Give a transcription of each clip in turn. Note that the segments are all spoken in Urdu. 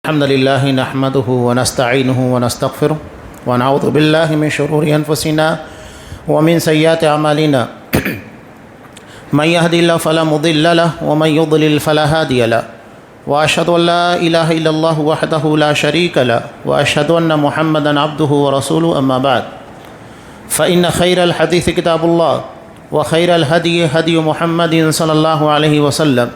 الحمد لله نحمده ونستعينه ونستغفره ونعوذ بالله من شرور أنفسنا ومن سيئات أعمالنا من يهد الله فلا مضل له ومن يضلل فلا هادي له وأشهد أن لا إله إلا الله وحده لا شريك له وأشهد أن محمدا عبده ورسوله أما بعد فإن خير الحديث كتاب الله وخير الهدي هدي محمد صلى الله عليه وسلم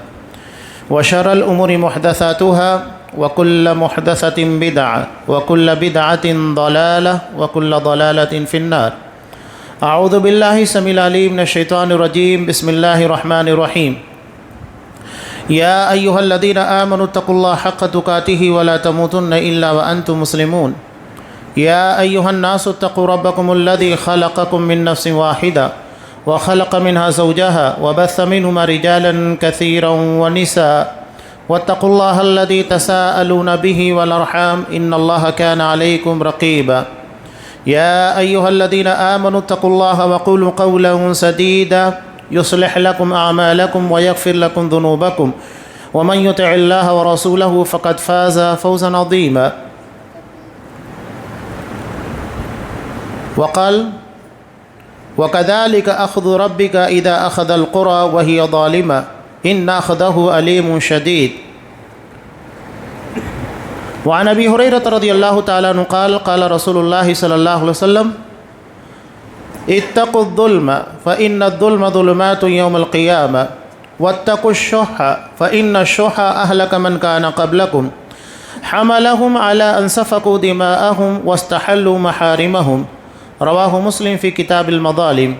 وشر الأمور محدثاتها وكل محدثة بدعة وكل بدعة ضلالة وكل ضلالة في النار أعوذ بالله السميع العليم من الشيطان الرجيم بسم الله الرحمن الرحيم يا أيها الذين آمنوا اتقوا الله حق تقاته ولا تموتن إلا وأنتم مسلمون يا أيها الناس اتقوا ربكم الذي خلقكم من نفس واحدة وخلق منها زوجها وبث منهما رجالا كثيرا ونساء واتقوا الله الذي تساءلون به والأرحام إن الله كان عليكم رقيبا يا أيها الذين آمنوا اتقوا الله وقولوا قولا سديدا يصلح لكم أعمالكم ويغفر لكم ذنوبكم ومن يطع الله ورسوله فقد فاز فوزا عظيما وقال وكذلك أخذ ربك إذا أخذ القرى وهي ظالمة إن أخذه أليم شديد وعن أبي هريرة رضي الله تعالى عنه قال قال رسول الله صلى الله عليه وسلم اتقوا الظلم فإن الظلم ظلمات يوم القيامة واتقوا الشح فإن الشح أهلك من كان قبلكم حملهم على أن سفكوا دماءهم واستحلوا محارمهم رواہ مسلم فی کتاب المظالم۔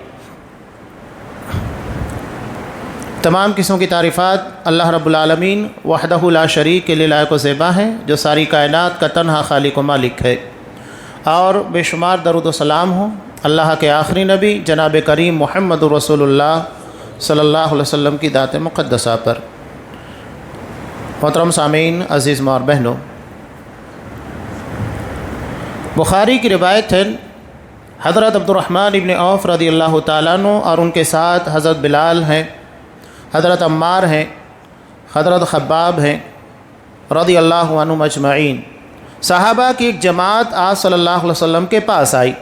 تمام قسموں کی تعریفات اللہ رب العالمین وحدہ لا شریک کے لیے لائق و زیبا ہیں، جو ساری کائنات کا تنہا خالق و مالک ہے، اور بے شمار درود و سلام ہوں اللہ کے آخری نبی جناب کریم محمد رسول اللہ صلی اللہ علیہ وسلم کی ذات مقدسہ پر۔ محترم سامعین، عزیز ماں اور بہنوں، بخاری کی روایت ہے، حضرت عبد الرحمن ابن عوف رضی اللہ تعالیٰ عنہ اور ان کے ساتھ حضرت بلال ہیں، حضرت عمار ہیں، حضرت خباب ہیں رضی اللہ عنہم اجمعین۔ صحابہ کی ایک جماعت آپ صلی اللہ علیہ وسلم کے پاس آئی۔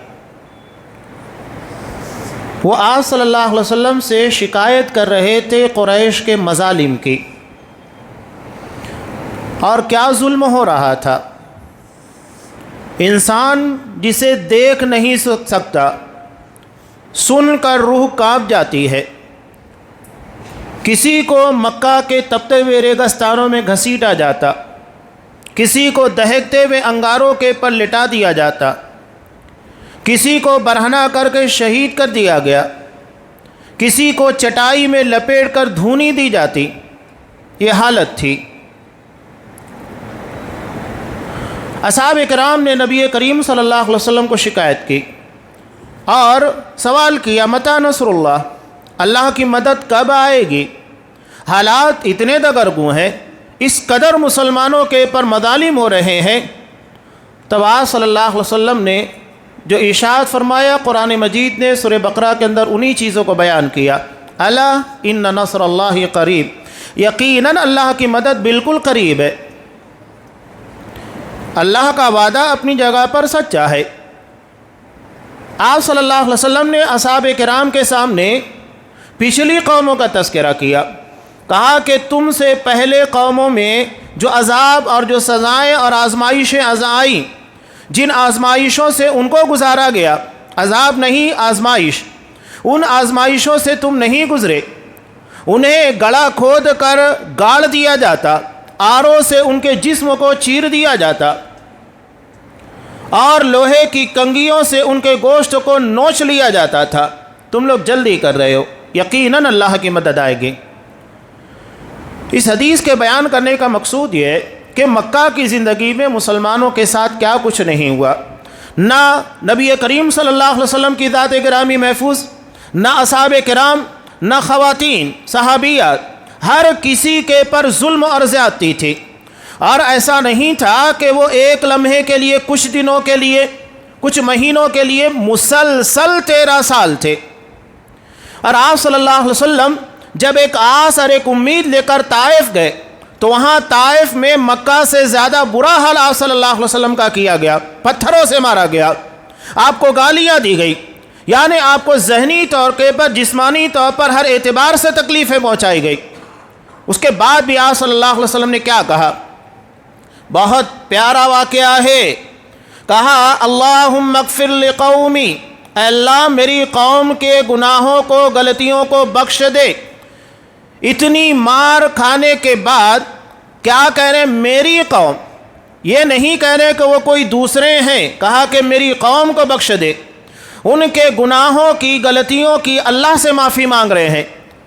وہ آپ صلی اللہ علیہ وسلم سے شکایت کر رہے تھے قریش کے مظالم کی، اور کیا ظلم ہو رہا تھا۔ انسان جسے دیکھ نہیں سکتا، سن کر روح کانپ جاتی ہے۔ کسی کو مکہ کے تپتے ہوئے ریگستانوں میں گھسیٹا جاتا، کسی کو دہکتے ہوئے انگاروں کے پر لٹا دیا جاتا، کسی کو برہنہ کر کے شہید کر دیا گیا، کسی کو چٹائی میں لپیٹ کر دھونی دی جاتی۔ یہ حالت تھی۔ اصحاب کرام نے نبی کریم صلی اللہ علیہ وسلم کو شکایت کی اور سوال کیا متی نصر اللہ، اللہ کی مدد کب آئے گی؟ حالات اتنے دگرگوں ہیں، اس قدر مسلمانوں کے پر مظالم ہو رہے ہیں۔ تب آپ صلی اللہ علیہ وسلم نے جو ارشاد فرمایا، قرآن مجید نے سورہ بقرہ کے اندر انہی چیزوں کو بیان کیا، الا ان نصر اللہ قریب، یقیناً اللہ کی مدد بالکل قریب ہے۔ اللہ کا وعدہ اپنی جگہ پر سچا ہے۔ آپ صلی اللہ علیہ وسلم نے اصحاب کرام کے سامنے پچھلی قوموں کا تذکرہ کیا، کہا کہ تم سے پہلے قوموں میں جو عذاب اور جو سزائیں اور آزمائشیں آئیں، جن آزمائشوں سے ان کو گزارا گیا، عذاب نہیں آزمائش، ان آزمائشوں سے تم نہیں گزرے، انہیں گڑھا کھود کر گاڑ دیا جاتا، آروں سے ان کے جسم کو چیر دیا جاتا، اور لوہے کی کنگھیوں سے ان کے گوشت کو نوچ لیا جاتا تھا۔ تم لوگ جلدی کر رہے ہو، یقیناً اللہ کی مدد آئے گی۔ اس حدیث کے بیان کرنے کا مقصود یہ ہے کہ مکہ کی زندگی میں مسلمانوں کے ساتھ کیا کچھ نہیں ہوا۔ نہ نبی کریم صلی اللہ علیہ وسلم کی ذات گرامی محفوظ، نہ اصحاب کرام، نہ خواتین صحابیات، ہر کسی کے پر ظلم اور زیادتی تھی۔ اور ایسا نہیں تھا کہ وہ ایک لمحے کے لیے، کچھ دنوں کے لیے، کچھ مہینوں کے لیے، مسلسل 13 سال تھے۔ اور آپ صلی اللہ علیہ وسلم جب ایک آس اور ایک امید لے کر طائف گئے تو وہاں طائف میں مکہ سے زیادہ برا حال آپ صلی اللہ علیہ وسلم کا کیا گیا، پتھروں سے مارا گیا، آپ کو گالیاں دی گئی، یعنی آپ کو ذہنی طور پر، جسمانی طور پر ہر اعتبار سے تکلیفیں پہنچائی گئی۔ اس کے بعد بھی آپ صلی اللہ علیہ وسلم نے کیا کہا؟ بہت پیارا واقعہ ہے، کہا اللہم اغفر لقومی، اے اللہ میری قوم کے گناہوں کو، غلطیوں کو بخش دے۔ اتنی مار کھانے کے بعد کیا کہہ رہے ہیں؟ میری قوم، یہ نہیں کہہ رہے کہ وہ کوئی دوسرے ہیں، کہا کہ میری قوم کو بخش دے۔ ان کے گناہوں کی، غلطیوں کی اللہ سے معافی مانگ رہے ہیں،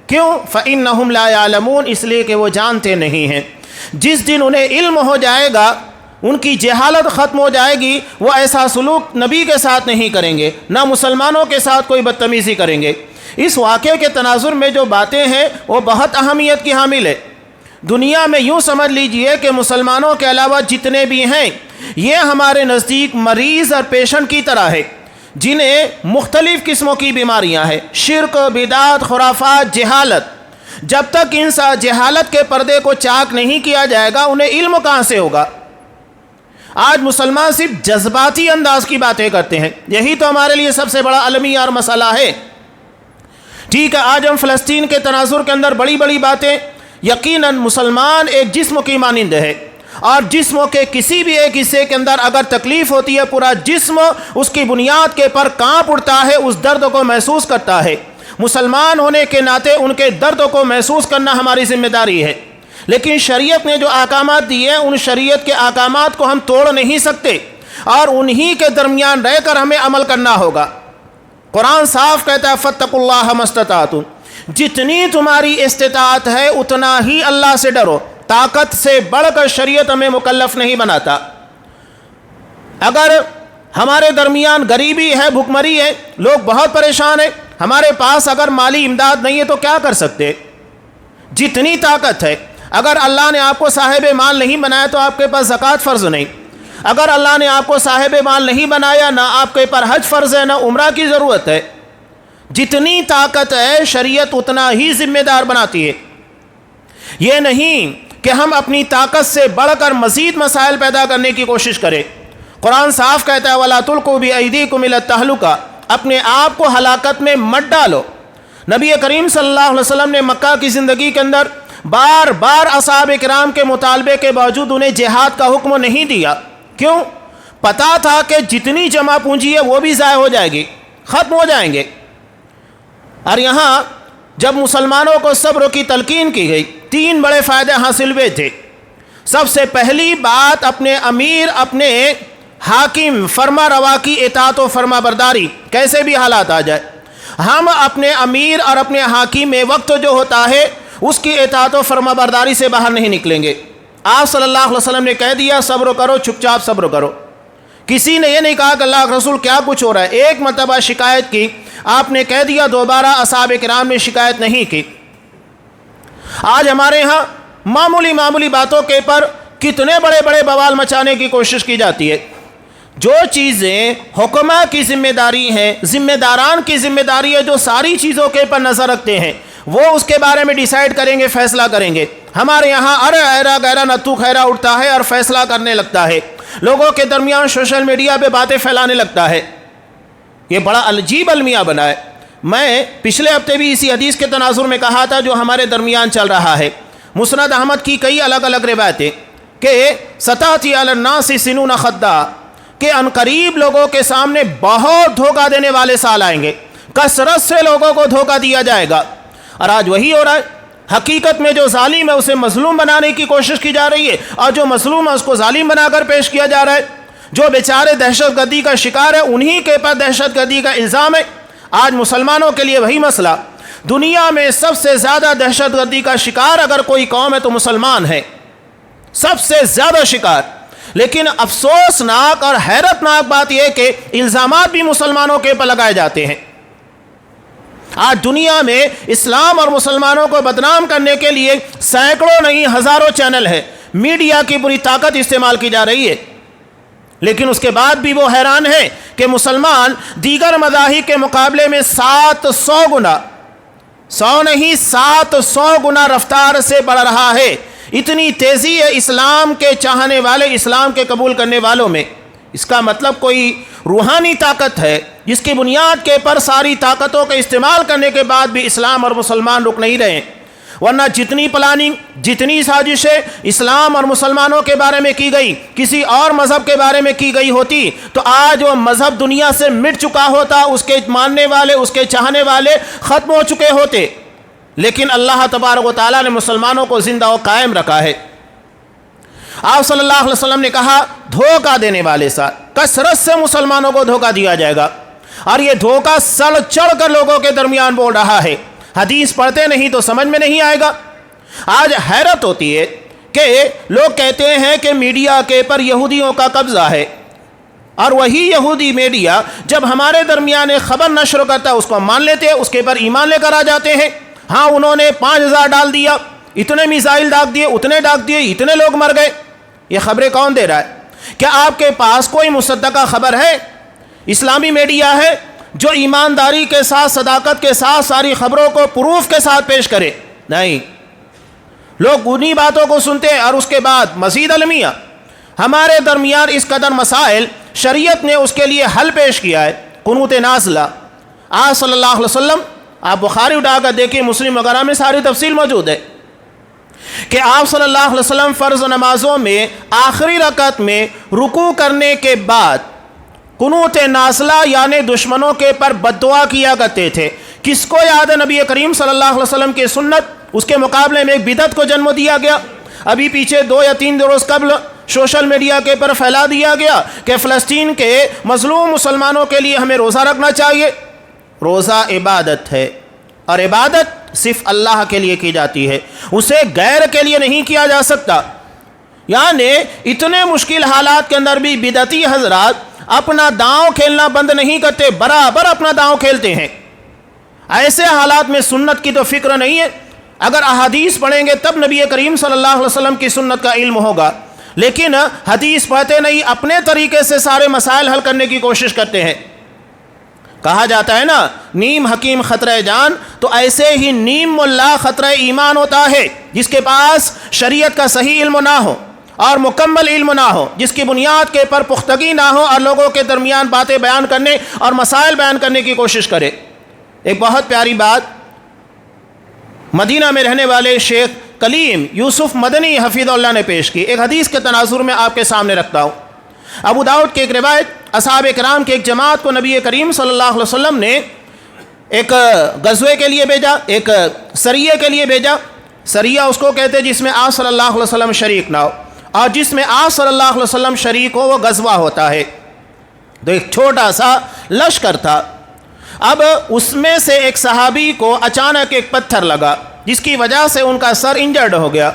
کیوں؟ فَإِنَّهُمْ لَا يَعْلَمُونَ، اس لیے کہ وہ جانتے نہیں ہیں۔ جس دن انہیں علم ہو جائے گا، ان کی جہالت ختم ہو جائے گی، وہ ایسا سلوک نبی کے ساتھ نہیں کریں گے، نہ مسلمانوں کے ساتھ کوئی بدتمیزی کریں گے۔ اس واقعے کے تناظر میں جو باتیں ہیں وہ بہت اہمیت کی حامل ہے۔ دنیا میں یوں سمجھ لیجئے کہ مسلمانوں کے علاوہ جتنے بھی ہیں، یہ ہمارے نزدیک مریض اور پیشنٹ کی طرح ہے، جنہیں مختلف قسموں کی بیماریاں ہیں، شرک، بدعت، خرافات، جہالت۔ جب تک ان جہالت کے پردے کو چاک نہیں کیا جائے گا، انہیں علم کہاں سے ہوگا؟ آج مسلمان صرف جذباتی انداز کی باتیں کرتے ہیں، یہی تو ہمارے لیے سب سے بڑا المیہ اور مسئلہ ہے۔ ٹھیک ہے، آج ہم فلسطین کے تناظر کے اندر بڑی بڑی باتیں، یقیناً مسلمان ایک جسم کی مانند ہے، اور جسم کے کسی بھی ایک حصے کے اندر اگر تکلیف ہوتی ہے، پورا جسم اس کی بنیاد کے پر کانپ اٹھتا ہے، اس درد کو محسوس کرتا ہے۔ مسلمان ہونے کے ناطے ان کے درد کو محسوس کرنا ہماری ذمہ داری ہے، لیکن شریعت نے جو احکامات دیے ہیں، ان شریعت کے احکامات کو ہم توڑ نہیں سکتے، اور انہی کے درمیان رہ کر ہمیں عمل کرنا ہوگا۔ قرآن صاف کہتا ہے فَاتَّقُوا اللَّهَ مَا اسْتَطَعْتُمْ، جتنی تمہاری استطاعت ہے اتنا ہی اللہ سے ڈرو۔ طاقت سے بڑھ کر شریعت ہمیں مکلف نہیں بناتا۔ اگر ہمارے درمیان غریبی ہے، بھوکمری ہے، لوگ بہت پریشان ہیں، ہمارے پاس اگر مالی امداد نہیں ہے تو کیا کر سکتے؟ جتنی طاقت ہے، اگر اللہ نے آپ کو صاحب مال نہیں بنایا تو آپ کے پاس زکوٰۃ فرض نہیں، اگر اللہ نے آپ کو صاحب مال نہیں بنایا، نہ آپ کے پر حج فرض ہے، نہ عمرہ کی ضرورت ہے۔ جتنی طاقت ہے شریعت اتنا ہی ذمہ دار بناتی ہے۔ یہ نہیں کہ ہم اپنی طاقت سے بڑھ کر مزید مسائل پیدا کرنے کی کوشش کریں۔ قرآن صاف کہتا ہے وَلَا تُلْقُوا بِأَيْدِيكُمْ إِلَى التَّهْلُكَةِ، اپنے آپ کو ہلاکت میں مت ڈالو۔ نبی کریم صلی اللہ علیہ وسلم نے مکہ کی زندگی کے اندر بار بار اصحاب کرام کے مطالبے کے باوجود انہیں جہاد کا حکم نہیں دیا۔ کیوں؟ پتا تھا کہ جتنی جمع پونجی ہے وہ بھی ضائع ہو جائے گی، ختم ہو جائیں گے۔ اور یہاں جب مسلمانوں کو صبر کی تلقین کی گئی، 3 بڑے فائدے حاصل ہوئے تھے۔ سب سے پہلی بات، اپنے امیر، اپنے حاکم فرما روا کی اطاعت و فرما برداری، کیسے بھی حالات آ جائے ہم اپنے امیر اور اپنے حاکم میں وقت جو ہوتا ہے اس کی اطاعت و فرما برداری سے باہر نہیں نکلیں گے۔ آپ صلی اللہ علیہ وسلم نے کہہ دیا صبر کرو، چپ چاپ صبر کرو۔ کسی نے یہ نہیں کہا کہ اللہ کے رسول کیا کچھ ہو رہا ہے، ایک مرتبہ شکایت کی، آپ نے کہہ دیا، دوبارہ اصحاب کرام نے شکایت نہیں کی۔ آج ہمارے ہاں معمولی باتوں کے پر کتنے بڑے بڑے بوال مچانے کی کوشش کی جاتی ہے۔ جو چیزیں حکماء کی ذمہ داری ہیں، ذمہ داران کی ذمہ داری ہے، جو ساری چیزوں کے پر نظر رکھتے ہیں، وہ اس کے بارے میں ڈیسائیڈ کریں گے، فیصلہ کریں گے۔ ہمارے یہاں ارے ایرا گیرا نتو خیرا اٹھتا ہے اور فیصلہ کرنے لگتا ہے، لوگوں کے درمیان سوشل میڈیا پہ باتیں پھیلانے لگتا ہے۔ یہ بڑا عجیب المیہ بنا ہے۔ میں پچھلے ہفتے بھی اسی حدیث کے تناظر میں کہا تھا جو ہمارے درمیان چل رہا ہے، مسند احمد کی کئی الگ الگ روایتیں کہ ستاتی علی الناس سنون خدا، کہ عنقریب لوگوں کے سامنے بہت دھوکہ دینے والے سال آئیں گے، کثرت سے لوگوں کو دھوکہ دیا جائے گا۔ اور آج وہی ہو رہا ہے۔ حقیقت میں جو ظالم ہے اسے مظلوم بنانے کی کوشش کی جا رہی ہے، اور جو مظلوم ہے اس کو ظالم بنا کر پیش کیا جا رہا ہے۔ جو بیچارے دہشت گردی کا شکار ہے انہی کے پر دہشت گردی کا الزام ہے۔ آج مسلمانوں کے لیے وہی مسئلہ، دنیا میں سب سے زیادہ دہشت گردی کا شکار اگر کوئی قوم ہے تو مسلمان ہے، سب سے زیادہ شکار۔ لیکن افسوسناک اور حیرت ناک بات یہ کہ الزامات بھی مسلمانوں کے پر لگائے جاتے ہیں۔ آج دنیا میں اسلام اور مسلمانوں کو بدنام کرنے کے لیے سینکڑوں نہیں ہزاروں چینل ہیں، میڈیا کی پوری طاقت استعمال کی جا رہی ہے، لیکن اس کے بعد بھی وہ حیران ہے کہ مسلمان دیگر مذاہب کے مقابلے میں 700 گنا، 100 نہیں 700 گنا رفتار سے بڑھ رہا ہے۔ اتنی تیزی ہے اسلام کے چاہنے والے، اسلام کے قبول کرنے والوں میں، اس کا مطلب کوئی روحانی طاقت ہے جس کی بنیاد کے پر ساری طاقتوں کا استعمال کرنے کے بعد بھی اسلام اور مسلمان رک نہیں رہے، ورنہ جتنی پلاننگ، جتنی سازشیں اسلام اور مسلمانوں کے بارے میں کی گئی، کسی اور مذہب کے بارے میں کی گئی ہوتی تو آج وہ مذہب دنیا سے مٹ چکا ہوتا، اس کے ماننے والے، اس کے چاہنے والے ختم ہو چکے ہوتے، لیکن اللہ تبارک و تعالیٰ نے مسلمانوں کو زندہ و قائم رکھا ہے۔ آپ صلی اللہ علیہ وسلم نے کہا دھوکہ دینے والے ساتھ کثرت سے مسلمانوں کو دھوکہ دیا جائے گا، اور یہ دھوکہ سڑ چڑھ کر لوگوں کے درمیان بول رہا ہے، حدیث پڑھتے نہیں تو سمجھ میں نہیں آئے گا۔ آج حیرت ہوتی ہے کہ لوگ کہتے ہیں کہ میڈیا کے پر یہودیوں کا قبضہ ہے، اور وہی یہودی میڈیا جب ہمارے درمیان ایک خبر نشر کرتا ہے اس کو مان لیتے ہیں، اس کے پر ایمان لے کر آ جاتے ہیں۔ ہاں انہوں نے 5000 ڈال دیا، اتنے میزائل ڈاک دیے، اتنے ڈاک دیے، اتنے لوگ مر گئے۔ یہ خبریں کون دے رہا ہے؟ کیا آپ کے پاس کوئی مصدقہ خبر ہے؟ اسلامی میڈیا ہے جو ایمانداری کے ساتھ، صداقت کے ساتھ ساری خبروں کو پروف کے ساتھ پیش کرے؟ نہیں، لوگ انہی باتوں کو سنتے ہیں اور اس کے بعد مزید المیہ۔ ہمارے درمیان اس قدر مسائل، شریعت نے اس کے لیے حل پیش کیا ہے، قنوت نازلہ۔ آپ صلی اللہ علیہ وسلم، آپ بخاری اٹھا کر دیکھیں، مسلم وغیرہ میں ساری تفصیل موجود ہے کہ آپ صلی اللہ علیہ وسلم فرض نمازوں میں آخری رکعت میں رکوع کرنے کے بعد قنوت نازلہ یعنی دشمنوں کے پر بد دعا کیا کرتے تھے۔ کس کو یاد ہے نبی کریم صلی اللہ علیہ وسلم کی سنت؟ اس کے مقابلے میں ایک بدعت کو جنم دیا گیا۔ ابھی پیچھے 2 یا 3 روز قبل سوشل میڈیا کے پر پھیلا دیا گیا کہ فلسطین کے مظلوم مسلمانوں کے لیے ہمیں روزہ رکھنا چاہیے۔ روزہ عبادت ہے، اور عبادت صرف اللہ کے لیے کی جاتی ہے، اسے غیر کے لیے نہیں کیا جا سکتا۔ یعنی اتنے مشکل حالات کے اندر بھی بدعتی حضرات اپنا داؤں کھیلنا بند نہیں کرتے، برابر اپنا داؤں کھیلتے ہیں۔ ایسے حالات میں سنت کی تو فکر نہیں ہے۔ اگر احادیث پڑھیں گے تب نبی کریم صلی اللہ علیہ وسلم کی سنت کا علم ہوگا، لیکن حدیث پڑھتے نہیں، اپنے طریقے سے سارے مسائل حل کرنے کی کوشش کرتے ہیں۔ کہا جاتا ہے نا، نیم حکیم خطرہ جان، تو ایسے ہی نیم ملا خطرہ ایمان ہوتا ہے، جس کے پاس شریعت کا صحیح علم نہ ہو اور مکمل علم نہ ہو، جس کی بنیاد کے پر پختگی نہ ہو، اور لوگوں کے درمیان باتیں بیان کرنے اور مسائل بیان کرنے کی کوشش کرے۔ ایک بہت پیاری بات مدینہ میں رہنے والے شیخ کلیم یوسف مدنی حفیظ اللہ نے پیش کی، ایک حدیث کے تناظر میں آپ کے سامنے رکھتا ہوں۔ ابو داؤد کی ایک روایت، اصحاب کرام کی ایک جماعت کو نبی کریم صلی اللہ علیہ وسلم نے ایک غزوے کے لیے بھیجا، ایک سریے کے لیے بھیجا۔ سریہ اس کو کہتے جس میں آپ صلی اللہ علیہ وسلم شریک نہ ہو، اور جس میں آپ صلی اللہ علیہ وسلم شریک ہو وہ غزوہ ہوتا ہے۔ تو ایک چھوٹا سا لشکر تھا۔ اب اس میں سے ایک صحابی کو اچانک ایک پتھر لگا، جس کی وجہ سے ان کا سر انجرڈ ہو گیا۔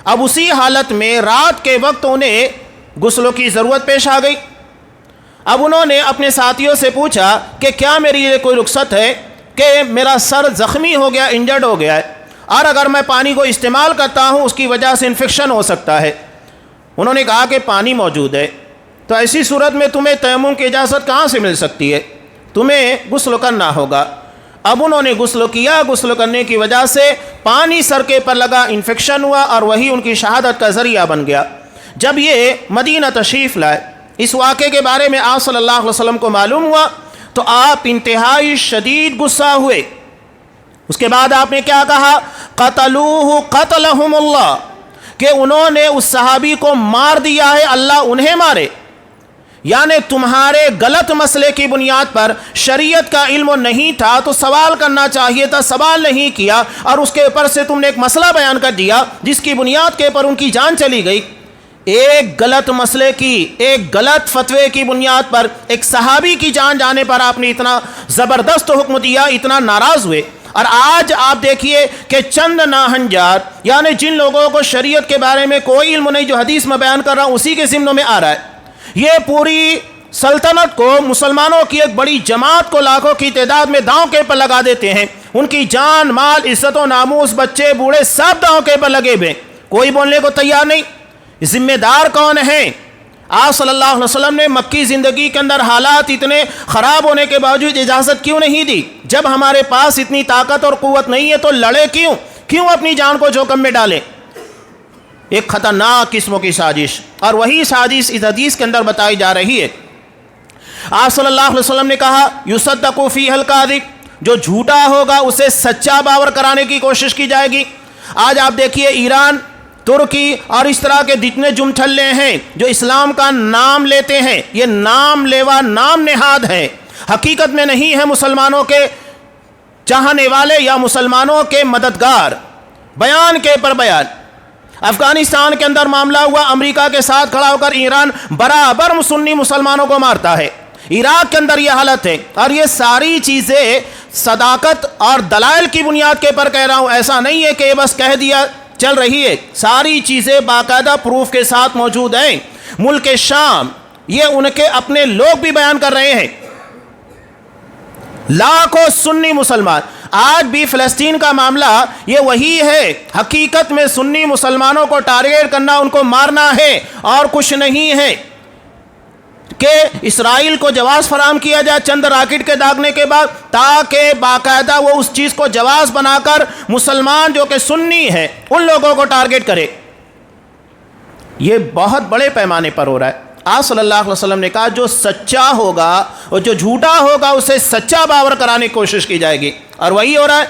اب اسی حالت میں رات کے وقت انہیں غسل کی ضرورت پیش آ گئی۔ اب انہوں نے اپنے ساتھیوں سے پوچھا کہ کیا میری لیے کوئی رخصت ہے کہ میرا سر زخمی ہو گیا، انجرڈ ہو گیا ہے، اور اگر میں پانی کو استعمال کرتا ہوں اس کی وجہ سے انفیکشن ہو سکتا ہے۔ انہوں نے کہا کہ پانی موجود ہے، تو ایسی صورت میں تمہیں تیمم کی اجازت کہاں سے مل سکتی ہے؟ تمہیں غسل کرنا ہوگا۔ اب انہوں نے غسل کیا، غسل کرنے کی وجہ سے پانی سر کے پر لگا، انفیکشن ہوا، اور وہی ان کی شہادت کا ذریعہ بن گیا۔ جب یہ مدینہ تشریف لائے، اس واقعے کے بارے میں آپ صلی اللہ علیہ وسلم کو معلوم ہوا تو آپ انتہائی شدید غصہ ہوئے۔ اس کے بعد آپ نے کیا کہا؟ قتلوہ قتلہم اللہ، کہ انہوں نے اس صحابی کو مار دیا ہے، اللہ انہیں مارے۔ یعنی تمہارے غلط مسئلے کی بنیاد پر شریعت کا علم نہیں تھا تو سوال کرنا چاہیے تھا، سوال نہیں کیا، اور اس کے اوپر سے تم نے ایک مسئلہ بیان کر دیا جس کی بنیاد کے پر ان کی جان چلی گئی۔ ایک غلط مسئلے کی، ایک غلط فتوے کی بنیاد پر ایک صحابی کی جان جانے پر آپ نے اتنا زبردست حکم دیا، اتنا ناراض ہوئے۔ اور آج آپ دیکھیے کہ چند ناہنجار، یعنی جن لوگوں کو شریعت کے بارے میں کوئی علم نہیں، جو حدیث میں بیان کر رہا ہوں اسی کے ضمن میں آ رہا ہے، یہ پوری سلطنت کو، مسلمانوں کی ایک بڑی جماعت کو لاکھوں کی تعداد میں داؤں کے پر لگا دیتے ہیں۔ ان کی جان، مال، عزت و ناموس، بچے بوڑھے سب داؤں کے پر لگے ہوئے، کوئی بولنے کو تیار نہیں۔ ذمہ دار کون ہیں؟ آپ صلی اللہ علیہ وسلم نے مکی زندگی کے اندر حالات اتنے خراب ہونے کے باوجود اجازت کیوں نہیں دی؟ جب ہمارے پاس اتنی طاقت اور قوت نہیں ہے تو لڑے کیوں اپنی جان کو جوخم میں ڈالیں؟ ایک خطرناک قسم کی سازش، اور وہی سازش اس حدیث کے اندر بتائی جا رہی ہے۔ آپ صلی اللہ علیہ وسلم نے کہا یصدق فیہ الکاذب، جو جھوٹا ہوگا اسے سچا باور کرانے کی کوشش کی جائے گی۔ آج آپ دیکھیے ایران، ترکی اور اس طرح کے جتنے جمٹھلے ہیں جو اسلام کا نام لیتے ہیں، یہ نام لیوا نام نہاد ہے، حقیقت میں نہیں ہے مسلمانوں کے چاہنے والے یا مسلمانوں کے مددگار، بیان کے پر بیان۔ افغانستان کے اندر معاملہ ہوا، امریکہ کے ساتھ کھڑا ہو کر ایران برابر سنی مسلمانوں کو مارتا ہے۔ عراق کے اندر یہ حالت ہے، اور یہ ساری چیزیں صداقت اور دلائل کی بنیاد کے پر کہہ رہا ہوں، ایسا نہیں ہے کہ یہ بس کہہ دیا چل رہی ہے، ساری چیزیں باقاعدہ پروف کے ساتھ موجود ہیں۔ ملک شام، یہ ان کے اپنے لوگ بھی بیان کر رہے ہیں، لاکھوں سنی مسلمان۔ آج بھی فلسطین کا معاملہ یہ وہی ہے، حقیقت میں سنی مسلمانوں کو ٹارگیٹ کرنا، ان کو مارنا ہے اور کچھ نہیں ہے، کہ اسرائیل کو جواز فراہم کیا جائے چند راکٹ کے داغنے کے بعد، تاکہ باقاعدہ وہ اس چیز کو جواز بنا کر مسلمان جو کہ سنی ہیں ان لوگوں کو ٹارگیٹ کرے۔ یہ بہت بڑے پیمانے پر ہو رہا ہے۔ آپ صلی اللہ علیہ وسلم نے کہا جو سچا ہوگا اور جو جھوٹا ہوگا اسے سچا باور کرانے کی کوشش کی جائے گی، اور وہی ہو رہا ہے۔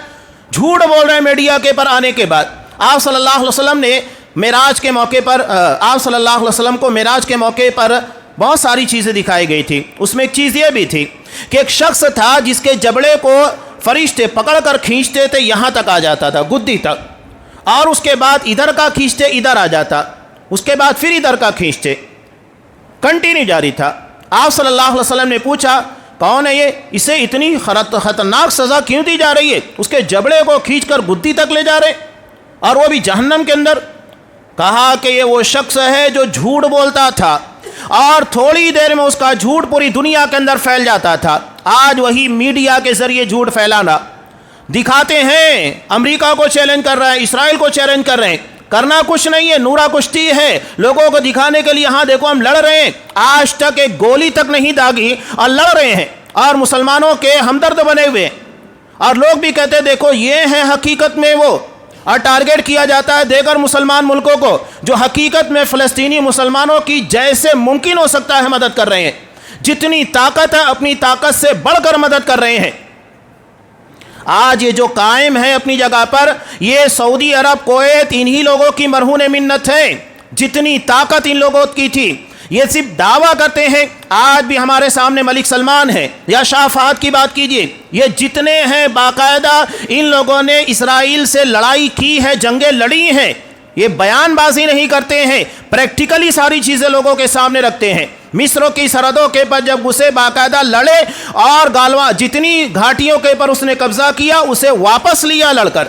جھوٹ بول رہے ہیں میڈیا کے پر آنے کے بعد۔ آپ صلی اللہ علیہ وسلم نے معراج کے موقع پر، آپ صلی اللہ علیہ وسلم کو معراج کے موقع پر بہت ساری چیزیں دکھائی گئی تھی، اس میں ایک چیز یہ بھی تھی کہ ایک شخص تھا جس کے جبڑے کو فرشتے پکڑ کر کھینچتے تھے، یہاں تک آ جاتا تھا، گدی تک، اور اس کے بعد ادھر کا کھینچتے ادھر آ جاتا، اس کے بعد پھر ادھر کا کھینچتے، کنٹینیو جاری تھا۔ آپ صلی اللہ علیہ وسلم نے پوچھا کون ہے یہ، اسے اتنی خطرناک سزا کیوں دی جا رہی ہے، اس کے جبڑے کو کھینچ کر گدی تک لے جا رہے اور وہ بھی جہنم کے اندر۔ کہا کہ یہ وہ شخص ہے جو جھوٹ بولتا تھا اور تھوڑی دیر میں اس کا جھوٹ پوری دنیا کے اندر پھیل جاتا تھا۔ آج وہی میڈیا کے ذریعے جھوٹ پھیلانا دکھاتے ہیں، امریکہ کو چیلنج کر رہا ہے، اسرائیل کو چیلنج کر رہے ہیں، کرنا کچھ نہیں ہے، نورا کشتی ہے، لوگوں کو دکھانے کے لیے ہاں دیکھو ہم لڑ رہے ہیں، آج تک ایک گولی تک نہیں داغی اور لڑ رہے ہیں اور مسلمانوں کے ہمدرد بنے ہوئے ہیں، اور لوگ بھی کہتے ہیں دیکھو یہ ہیں حقیقت میں وہ، اور ٹارگیٹ کیا جاتا ہے دیگر مسلمان ملکوں کو جو حقیقت میں فلسطینی مسلمانوں کی جیسے ممکن ہو سکتا ہے مدد کر رہے ہیں، جتنی طاقت ہے اپنی طاقت سے بڑھ کر مدد کر رہے ہیں۔ آج یہ جو قائم ہے اپنی جگہ پر، یہ سعودی عرب، کویت، انہی لوگوں کی مرہون منت ہے، جتنی طاقت ان لوگوں کی تھی یہ صرف دعویٰ کرتے ہیں۔ آج بھی ہمارے سامنے ملک سلمان ہے یا شاہ فہد کی بات کیجئے، یہ جتنے ہیں باقاعدہ ان لوگوں نے اسرائیل سے لڑائی کی ہے، جنگیں لڑی ہیں، یہ بیان بازی نہیں کرتے ہیں، پریکٹیکلی ساری چیزیں لوگوں کے سامنے رکھتے ہیں۔ مصر کی سرحدوں کے پر جب اسے باقاعدہ لڑے اور گالوا جتنی گھاٹیوں کے پر اس نے قبضہ کیا اسے واپس لیا لڑ کر۔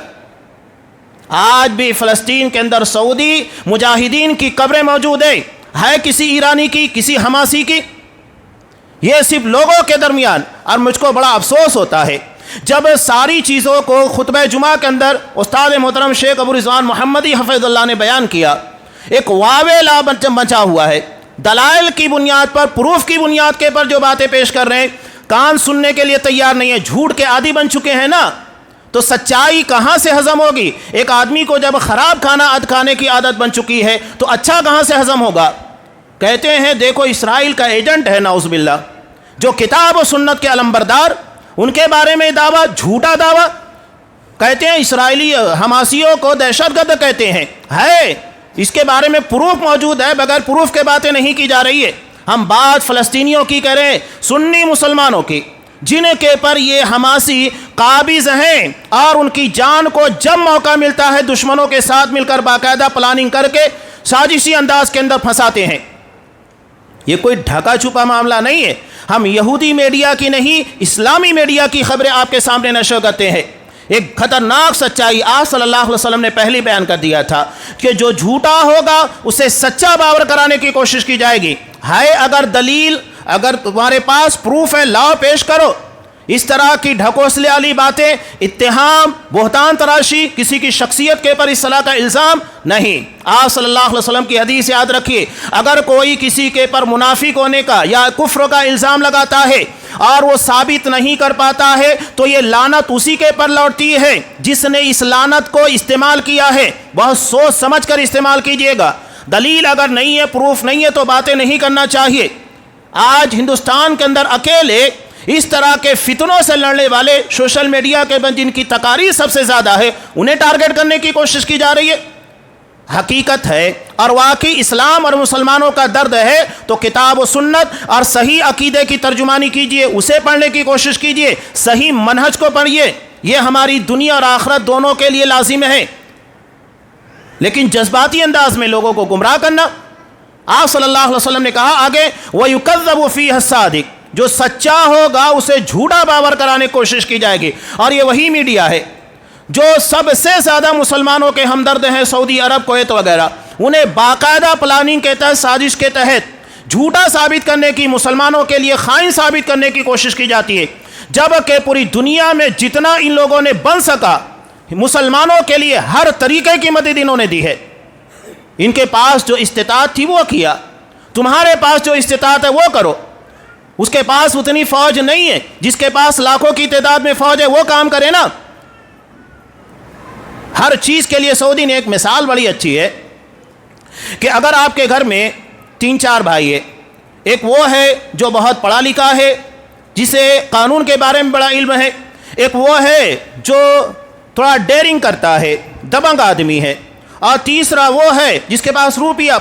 آج بھی فلسطین کے اندر سعودی مجاہدین کی قبریں موجود ہیں، ہے کسی ایرانی کی، کسی حماسی کی، یہ صرف لوگوں کے درمیان۔ اور مجھ کو بڑا افسوس ہوتا ہے جب ساری چیزوں کو خطبہ جمعہ کے اندر استاد محترم شیخ ابو رضوان محمدی حفظ اللہ نے بیان کیا، ایک واویلا بچا ہوا ہے، دلائل کی بنیاد پر، پروف کی بنیاد کے پر جو باتیں پیش کر رہے ہیں، کان سننے کے لیے تیار نہیں ہے، جھوٹ کے عادی بن چکے ہیں نا، تو سچائی کہاں سے ہضم ہوگی؟ ایک آدمی کو جب خراب کھانے کی عادت بن چکی ہے تو اچھا کہاں سے ہضم ہوگا؟ کہتے ہیں دیکھو اسرائیل کا ایجنٹ ہے نعوذ باللہ، جو کتاب و سنت کے علمبردار، ان کے بارے میں دعویٰ، جھوٹا دعویٰ، کہتے ہیں اسرائیلی حماسیوں کو دہشت گرد کہتے ہیں، ہے اس کے بارے میں پروف موجود ہے، بغیر پروف کے باتیں نہیں کی جا رہی ہے۔ ہم بات فلسطینیوں کی کہہ رہے ہیں، سنی مسلمانوں کی، جن کے پر یہ حماسی قابض ہیں اور ان کی جان کو جب موقع ملتا ہے دشمنوں کے ساتھ مل کر باقاعدہ پلاننگ کر کے سازشی انداز کے اندر پھنساتے ہیں۔ یہ کوئی ڈھکا چھپا معاملہ نہیں ہے، ہم یہودی میڈیا کی نہیں اسلامی میڈیا کی خبریں آپ کے سامنے نشر کرتے ہیں۔ ایک خطرناک سچائی آپ صلی اللہ علیہ وسلم نے پہلے بیان کر دیا تھا کہ جو جھوٹا ہوگا اسے سچا باور کرانے کی کوشش کی جائے گی، ہے اگر دلیل، اگر تمہارے پاس پروف ہے لاؤ پیش کرو۔ اس طرح کی ڈھکوسلے والی باتیں، اتہام، بہتان تراشی، کسی کی شخصیت کے پر اس طرح کا الزام نہیں۔ آپ صلی اللہ علیہ وسلم کی حدیث یاد رکھیے، اگر کوئی کسی کے پر منافق ہونے کا یا کفر کا الزام لگاتا ہے اور وہ ثابت نہیں کر پاتا ہے تو یہ لعنت اسی کے پر لوٹتی ہے جس نے اس لعنت کو استعمال کیا ہے۔ بہت سوچ سمجھ کر استعمال کیجئے گا، دلیل اگر نہیں ہے، پروف نہیں ہے تو باتیں نہیں کرنا چاہیے۔ آج ہندوستان کے اندر اکیلے اس طرح کے فتنوں سے لڑنے والے سوشل میڈیا کے جن کی تقاریر سب سے زیادہ ہے، انہیں ٹارگٹ کرنے کی کوشش کی جا رہی ہے۔ حقیقت ہے اور واقعی اسلام اور مسلمانوں کا درد ہے تو کتاب و سنت اور صحیح عقیدے کی ترجمانی کیجئے، اسے پڑھنے کی کوشش کیجئے، صحیح منہج کو پڑھیے، یہ ہماری دنیا اور آخرت دونوں کے لیے لازم ہے۔ لیکن جذباتی انداز میں لوگوں کو گمراہ کرنا، آپ صلی اللہ علیہ وسلم نے کہا آگے وَيُكَذَّبُ فِيهَا الصَّادِقُ، جو سچا ہوگا اسے جھوٹا باور کرانے کی کوشش کی جائے گی۔ اور یہ وہی میڈیا ہے جو سب سے زیادہ مسلمانوں کے ہمدرد ہیں، سعودی عرب، کویت وغیرہ، انہیں باقاعدہ پلاننگ کے تحت، سازش کے تحت جھوٹا ثابت کرنے کی، مسلمانوں کے لیے خائن ثابت کرنے کی کوشش کی جاتی ہے، جبکہ پوری دنیا میں جتنا ان لوگوں نے بن سکا مسلمانوں کے لیے ہر طریقے کی مدد انہوں نے دی ہے۔ ان کے پاس جو استطاعت تھی وہ کیا، تمہارے پاس جو استطاعت ہے وہ کرو۔ اس کے پاس اتنی فوج نہیں ہے، جس کے پاس لاکھوں کی تعداد میں فوج ہے وہ کام کرے نا۔ ہر چیز کے لیے سعودی نے ایک مثال بڑی اچھی ہے کہ اگر آپ کے گھر میں 3-4 بھائی ہے، ایک وہ ہے جو بہت پڑھا لکھا ہے، جسے قانون کے بارے میں بڑا علم ہے، ایک وہ ہے جو تھوڑا ڈیرنگ کرتا ہے، دبنگ آدمی ہے، اور تیسرا وہ ہے جس کے پاس روپیہ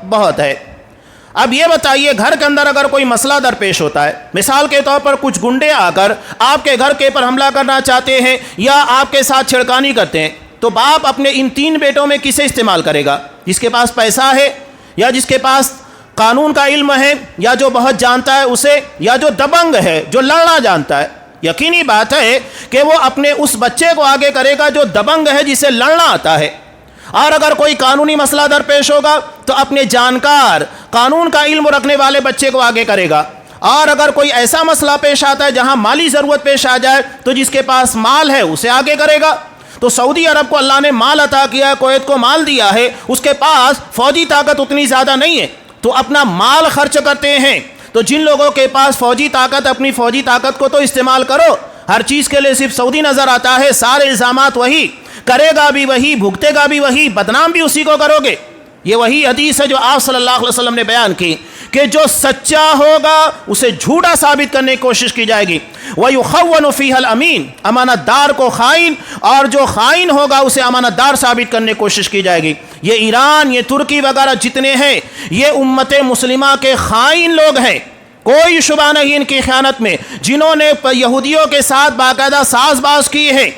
بہت ہے۔ اب یہ بتائیے گھر کے اندر اگر کوئی مسئلہ درپیش ہوتا ہے، مثال کے طور پر کچھ گنڈے آ کر آپ کے گھر کے پر حملہ کرنا چاہتے ہیں یا آپ کے ساتھ چھڑکانی کرتے ہیں، تو باپ اپنے ان 3 بیٹوں میں کسے استعمال کرے گا؟ جس کے پاس پیسہ ہے، یا جس کے پاس قانون کا علم ہے، یا جو بہت جانتا ہے اسے، یا جو دبنگ ہے، جو لڑنا جانتا ہے۔ یقینی بات ہے کہ وہ اپنے اس بچے کو آگے کرے گا جو دبنگ ہے، جسے لڑنا آتا ہے۔ اور اگر کوئی قانونی مسئلہ درپیش ہوگا تو اپنے جانکار، قانون کا علم رکھنے والے بچے کو آگے کرے گا۔ اور اگر کوئی ایسا مسئلہ پیش آتا ہے جہاں مالی ضرورت پیش آ جائے تو جس کے پاس مال ہے اسے آگے کرے گا۔ تو سعودی عرب کو اللہ نے مال عطا کیا ہے، کویت کو مال دیا ہے، اس کے پاس فوجی طاقت اتنی زیادہ نہیں ہے تو اپنا مال خرچ کرتے ہیں۔ تو جن لوگوں کے پاس فوجی طاقت، اپنی فوجی طاقت کو تو استعمال کرو۔ ہر چیز کے لیے صرف سعودی نظر آتا ہے، سارے الزامات وہی، کرے گا بھی وہی، بھگتے گا بھی وہی، بدنام بھی اسی کو کرو گے۔ یہ وہی حدیث ہے جو آپ صلی اللہ علیہ وسلم نے بیان کی کہ جو سچا ہوگا اسے جھوٹا ثابت کرنے کی کوشش کی جائے گی۔ وَيُخَوَّنُ فِيهَا الْأَمِينَ، امانت دار کو خائن، اور جو خائن ہوگا اسے امانت دار ثابت کرنے کی کوشش کی جائے گی۔ یہ ایران، یہ ترکی وغیرہ جتنے ہیں، یہ امت مسلمہ کے خائن لوگ ہیں، کوئی شبہ نہیں ان کی خیانت میں، جنہوں نے یہودیوں کے ساتھ باقاعدہ ساز باز کی ہے۔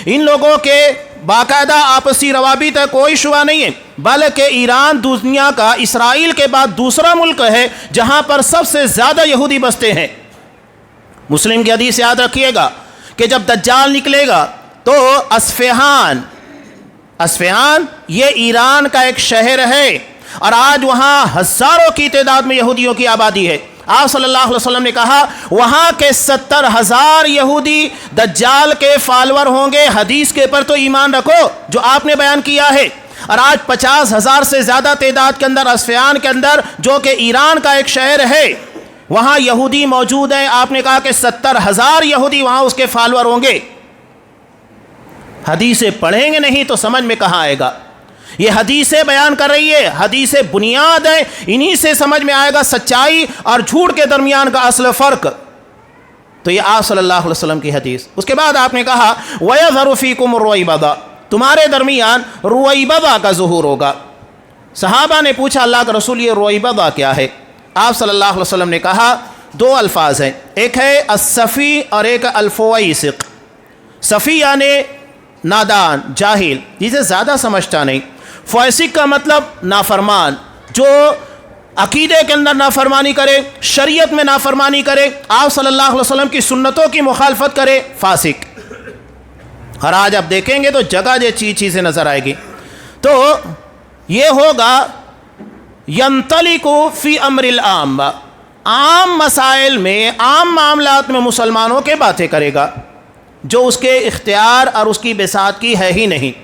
ان لوگوں کے باقاعدہ آپسی روابط ہے، کوئی شبہ نہیں ہے، بلکہ ایران دنیا کا اسرائیل کے بعد دوسرا ملک ہے جہاں پر سب سے زیادہ یہودی بستے ہیں۔ مسلم کی حدیث یاد رکھیے گا کہ جب دجال نکلے گا تو اصفہان یہ ایران کا ایک شہر ہے، اور آج وہاں ہزاروں کی تعداد میں یہودیوں کی آبادی ہے۔ آپ صلی اللہ علیہ وسلم نے کہا وہاں کے 70,000 یہودی دجال کے فالور ہوں گے۔ حدیث کے پر تو ایمان رکھو جو آپ نے بیان کیا ہے۔ اور آج 50,000 سے زیادہ تعداد کے اندر اصفہان کے اندر، جو کہ ایران کا ایک شہر ہے، وہاں یہودی موجود ہیں۔ آپ نے کہا کہ 70,000 یہودی وہاں اس کے فالور ہوں گے۔ حدیثیں پڑھیں گے نہیں تو سمجھ میں کہاں آئے گا؟ یہ حدیثیں بیان کر رہی ہے، حدیثیں بنیاد ہے، انہی سے سمجھ میں آئے گا سچائی اور جھوٹ کے درمیان کا اصل فرق۔ تو یہ آپ صلی اللہ علیہ وسلم کی حدیث۔ اس کے بعد آپ نے کہا وَيَظْهَرُ فِيكُمُ الرُّوَيْبَضَةُ، تمہارے درمیان رویبضہ کا ظہور ہوگا۔ صحابہ نے پوچھا اللہ کا رسول یہ رویبضہ کیا ہے؟ آپ صلی اللہ علیہ وسلم نے کہا 2 الفاظ ہیں، ایک ہے الصفی اور ایک الفویسق۔ صفی یعنی نادان، جاہل، جسے زیادہ سمجھتا نہیں۔ فویسق کا مطلب نافرمان، جو عقیدے کے اندر نافرمانی کرے، شریعت میں نافرمانی کرے، آپ صلی اللہ علیہ وسلم کی سنتوں کی مخالفت کرے، فاسق۔ اور آج آپ دیکھیں گے تو جگہ چیزیں نظر آئے گی۔ تو یہ ہوگا ینطلق فی امر العام، عام مسائل میں، عام معاملات میں مسلمانوں کے باتیں کرے گا جو اس کے اختیار اور اس کی بساط کی ہے ہی نہیں۔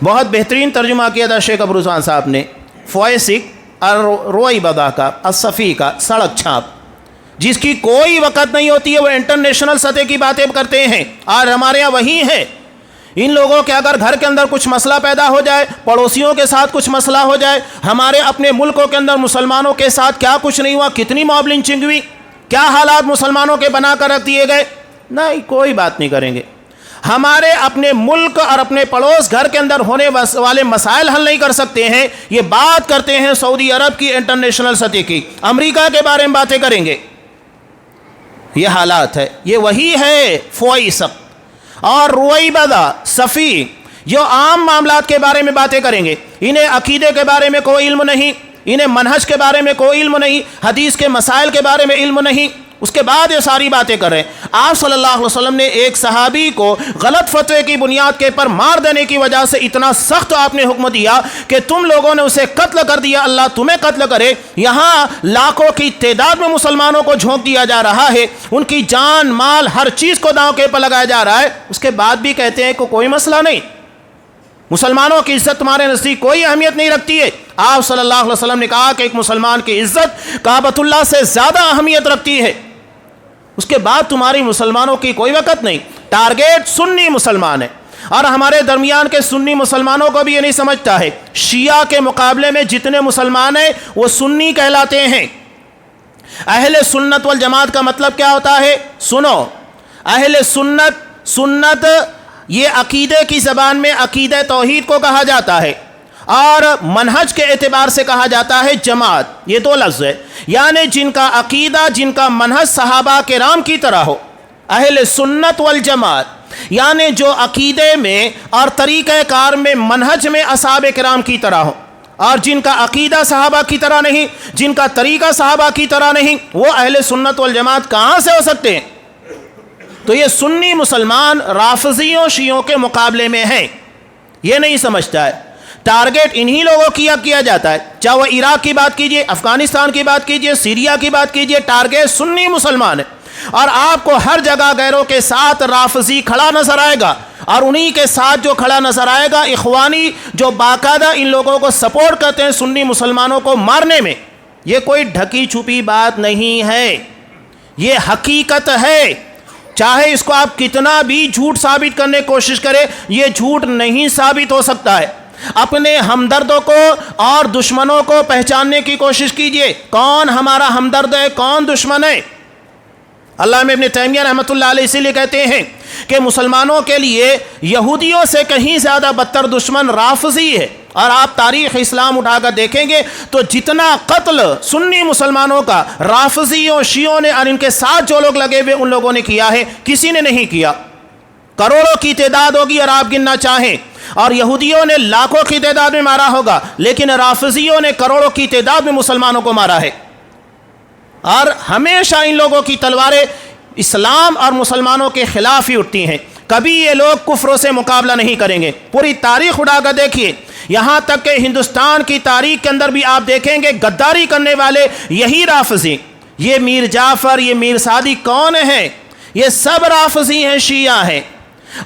بہت بہترین ترجمہ کیا تھا شیخ ابو رضوان صاحب نے، فویسق اور رویبضہ کا، الصفی کا، سڑک چھاپ۔ جس کی کوئی وقت نہیں ہوتی ہے وہ انٹرنیشنل سطح کی باتیں کرتے ہیں. اور ہمارے یہاں وہی ہے. ان لوگوں کے اگر گھر کے اندر کچھ مسئلہ پیدا ہو جائے, پڑوسیوں کے ساتھ کچھ مسئلہ ہو جائے, ہمارے اپنے ملکوں کے اندر مسلمانوں کے ساتھ کیا کچھ نہیں ہوا, کتنی موب لنچنگ ہوئی, کیا حالات مسلمانوں کے بنا کر رکھ دیے گئے, نہیں کوئی بات نہیں کریں گے. ہمارے اپنے ملک اور اپنے پڑوس گھر کے اندر ہونے والے مسائل حل نہیں کر سکتے ہیں, یہ بات کرتے ہیں سعودی عرب کی انٹرنیشنل سطح کی, امریکہ کے بارے میں باتیں کریں گے. یہ حالات ہے. یہ وہی ہے فویسق اور رویبدہ صفی جو عام معاملات کے بارے میں باتیں کریں گے. انہیں عقیدے کے بارے میں کوئی علم نہیں, انہیں منہج کے بارے میں کوئی علم نہیں, حدیث کے مسائل کے بارے میں علم نہیں, اس کے بعد یہ ساری باتیں کر رہے ہیں. آپ صلی اللہ علیہ وسلم نے ایک صحابی کو غلط فتوے کی بنیاد کے پر مار دینے کی وجہ سے اتنا سخت آپ نے حکم دیا کہ تم لوگوں نے اسے قتل کر دیا, اللہ تمہیں قتل کرے. یہاں لاکھوں کی تعداد میں مسلمانوں کو جھونک دیا جا رہا ہے, ان کی جان مال ہر چیز کو داؤں کے پر لگایا جا رہا ہے. اس کے بعد بھی کہتے ہیں کہ کوئی مسئلہ نہیں, مسلمانوں کی عزت تمہارے نزدیک کوئی اہمیت نہیں رکھتی ہے. آپ صلی اللہ علیہ وسلم نے کہا کہ ایک مسلمان کی عزت کعبۃ اللہ سے زیادہ اہمیت رکھتی ہے. اس کے بعد تمہاری مسلمانوں کی کوئی وقت نہیں. ٹارگیٹ سنی مسلمان ہے, اور ہمارے درمیان کے سنی مسلمانوں کو بھی یہ نہیں سمجھتا ہے. شیعہ کے مقابلے میں جتنے مسلمان ہیں وہ سنی کہلاتے ہیں. اہل سنت والجماعت کا مطلب کیا ہوتا ہے؟ سنو, اہل سنت یہ عقیدے کی زبان میں عقیدہ توحید کو کہا جاتا ہے, اور منہج کے اعتبار سے کہا جاتا ہے جماعت. یہ دو لفظ ہے, یعنی جن کا عقیدہ, جن کا منہج صحابہ کرام کی طرح ہو. اہل سنت والجماعت یعنی جو عقیدے میں اور طریقہ کار میں منہج میں اصحاب کرام کی طرح ہو, اور جن کا عقیدہ صحابہ کی طرح نہیں, جن کا طریقہ صحابہ کی طرح نہیں, وہ اہل سنت والجماعت کہاں سے ہو سکتے ہیں؟ تو یہ سنی مسلمان رافضیوں شیعوں کے مقابلے میں ہیں, یہ نہیں سمجھتا ہے. ٹارگیٹ انہی لوگوں کیا جاتا ہے, چاہے وہ عراق کی بات کیجئے, افغانستان کی بات کیجئے, سیریا کی بات کیجئے, ٹارگیٹ سنی مسلمان ہے. اور آپ کو ہر جگہ غیروں کے ساتھ رافضی کھڑا نظر آئے گا, اور انہی کے ساتھ جو کھڑا نظر آئے گا اخوانی جو باقاعدہ ان لوگوں کو سپورٹ کرتے ہیں سنی مسلمانوں کو مارنے میں. یہ کوئی ڈھکی چھپی بات نہیں ہے, یہ حقیقت ہے. چاہے اس کو آپ کتنا بھی جھوٹ ثابت کرنے کی کوشش کریں, یہ جھوٹ نہیں ثابت ہو سکتا ہے. اپنے ہمدردوں کو اور دشمنوں کو پہچاننے کی کوشش کیجئے, کون ہمارا ہمدرد ہے, کون دشمن ہے. علامہ ابن تیمیہ رحمۃ اللہ علیہ اسی لیے کہتے ہیں کہ مسلمانوں کے لیے یہودیوں سے کہیں زیادہ بدتر دشمن رافضی ہے. اور آپ تاریخ اسلام اٹھا کر دیکھیں گے تو جتنا قتل سنی مسلمانوں کا رافضیوں شیعوں نے اور ان کے ساتھ جو لوگ لگے ہوئے ان لوگوں نے کیا ہے, کسی نے نہیں کیا. کروڑوں کی تعداد ہوگی اور آپ گننا چاہیں, اور یہودیوں نے لاکھوں کی تعداد میں مارا ہوگا, لیکن رافضیوں نے کروڑوں کی تعداد میں مسلمانوں کو مارا ہے. اور ہمیشہ ان لوگوں کی تلواریں اسلام اور مسلمانوں کے خلاف ہی اٹھتی ہیں. کبھی یہ لوگ کفروں سے مقابلہ نہیں کریں گے. پوری تاریخ اٹھا کر دیکھیے, یہاں تک کہ ہندوستان کی تاریخ کے اندر بھی آپ دیکھیں گے غداری کرنے والے یہی رافضی. یہ میر جعفر, یہ میر صادق کون ہیں؟ یہ سب رافضی ہیں, شیعہ ہیں.